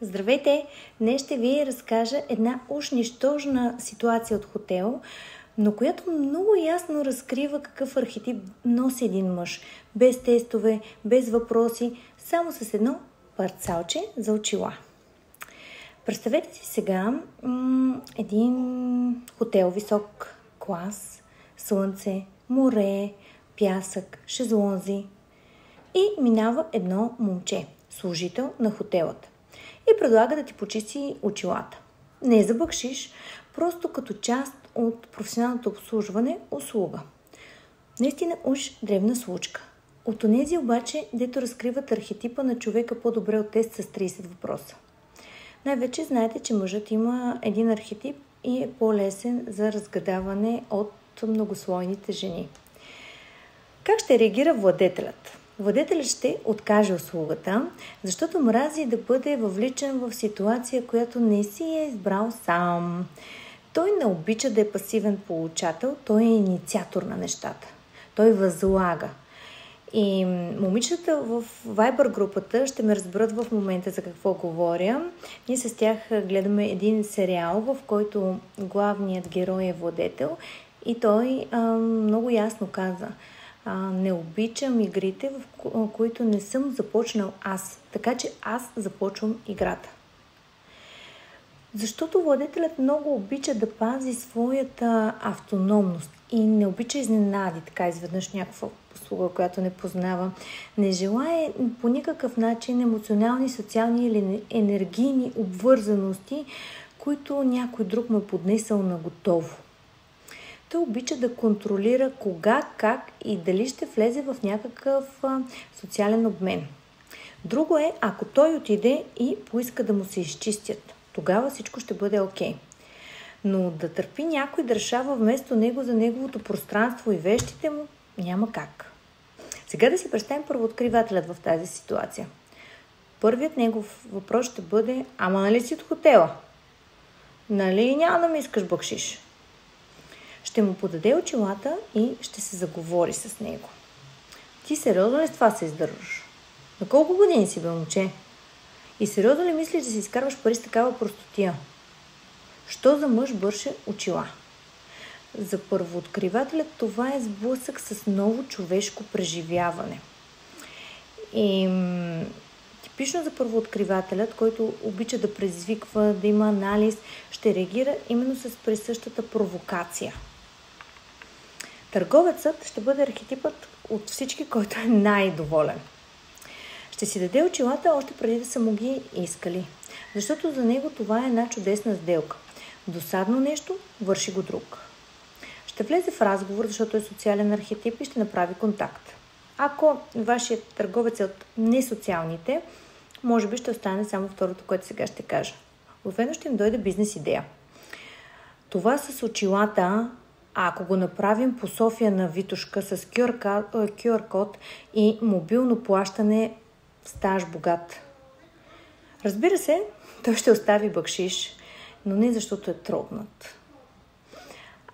Здравейте! Днес ще ви разкажа една уж нищожна ситуация от хотел, но която много ясно разкрива какъв архетип носи един мъж. Без тестове, без въпроси, само с едно парцалче за очила. Представете си сега един хотел, висок клас, слънце, море, пясък, шезлонзи и минава едно момче, служител на хотелата и предлага да ти почисти очилата. Не за бакшиш, просто като част от професионалното обслужване услуга. Наистина уж древна случка. От онези обаче, дето разкриват архетипа на човека по-добре от тест с 30 въпроса. Най-вече знаете, че мъжът има един архетип и е по-лесен за разгадаване от многослойните жени. Как ще реагира владетелят? Владетелят ще откаже услугата, защото мрази да бъде въвличан в ситуация, която не си е избрал сам. Той не обича да е пасивен получател, той е инициатор на нещата. Той възлага. И момичетата в Viber групата ще ме разберат в момента за какво говоря. Ние с тях гледаме един сериал, в който главният герой е владетел и той много ясно каза: не обичам игрите, в които не съм започнал аз, така че аз започвам играта. Защото владетелят много обича да пази своята автономност и не обича изненади, така изведнъж някаква услуга, която не познава. Не желае по никакъв начин емоционални, социални или енергийни обвързаности, които някой друг му е поднесъл на готово. Той обича да контролира кога, как и дали ще влезе в някакъв социален обмен. Друго е, ако той отиде и поиска да му се изчистят. Тогава всичко ще бъде окей. Но да търпи някой да решава вместо него за неговото пространство и вещите му, няма как. Сега да си представим първооткривателят в тази ситуация. Първият негов въпрос ще бъде: ама нали си от хотела? Нали няма да ми искаш бакшиш? Ще му подаде очилата и ще се заговори с него. Ти сериозно ли с това се издържаш? На колко години си, бе, момче? И сериозно ли мислиш да си изкарваш пари с такава простотия? Що за мъж бърше очила? За първооткривателят това е сблъсък с ново човешко преживяване. И типично за първооткривателят, който обича да предизвиква, да има анализ, ще реагира именно с присъщата провокация. Търговецът ще бъде архетипът от всички, който е най-доволен. Ще си даде очилата още преди да са му ги искали, защото за него това е една чудесна сделка. Досадно нещо, върши го друг. Ще влезе в разговор, защото е социален архетип и ще направи контакт. Ако вашият търговец е от несоциалните, може би ще остане само второто, което сега ще кажа. Обикновено ще им дойде бизнес идея. Това с очилата, ако го направим по София на Витошка с QR код и мобилно плащане, ставаш богат. Разбира се, той ще остави бакшиш, но не защото е трогнат,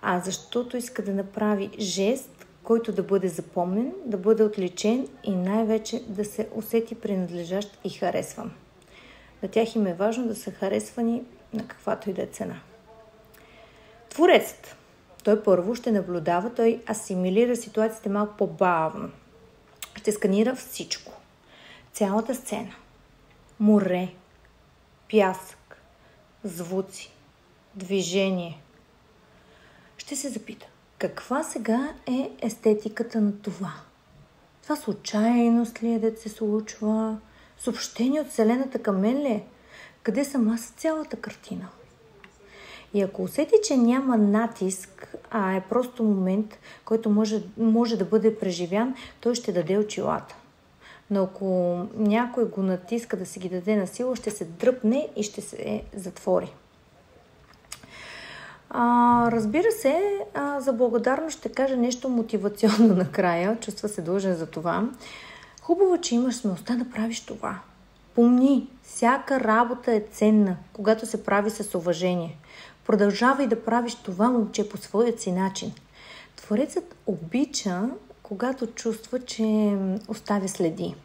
а защото иска да направи жест, който да бъде запомнен, да бъде отличен и най-вече да се усети принадлежащ и харесван. На тях им е важно да са харесвани на каквато и да е цена. Творецът. Той първо ще наблюдава, той асимилира ситуацията малко по-бавно. Ще сканира всичко. Цялата сцена. Море, пясък, звуци, движение. Ще се запита: каква сега е естетиката на това? Това случайност ли е да се случва? Съобщение от Вселената към мен ли е? Къде съм аз цялата картина? И ако усети, че няма натиск, а е просто момент, който може да бъде преживян, той ще даде очилата. Но ако някой го натиска да се ги даде на сила, ще се дръпне и ще се затвори. Разбира се, за благодарност ще кажа нещо мотивационно накрая. Чувства се дължен за това. Хубаво, че имаш смелостта да правиш това. Помни, всяка работа е ценна, когато се прави с уважение. Продължавай да правиш това, момче, по своя си начин. Творецът обича, когато чувства, че оставя следи.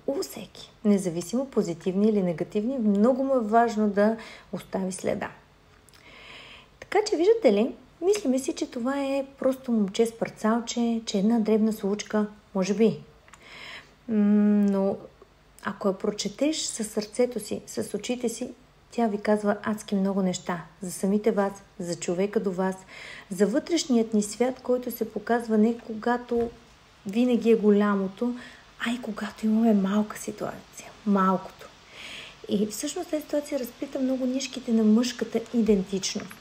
У всеки. Независимо позитивни или негативни, много му е важно да остави следа. Така че, виждате ли, мислиме си, че това е просто момче с парцалче, че една дребна случка, може би. Но ако я прочетеш със сърцето си, с очите си, тя ви казва адски много неща за самите вас, за човека до вас, за вътрешният ни свят, който се показва не когато винаги е голямото, а и когато имаме малка ситуация. Малкото. И всъщност тази ситуация разпита много нишките на мъжката идентичност.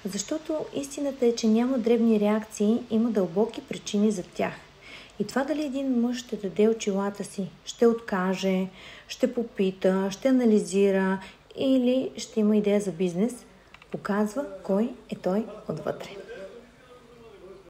Защото истината е, че няма дребни реакции, има дълбоки причини за тях. И това дали един мъж ще даде очилата си, ще откаже, ще попита, ще анализира или ще има идея за бизнес, показва кой е той отвътре.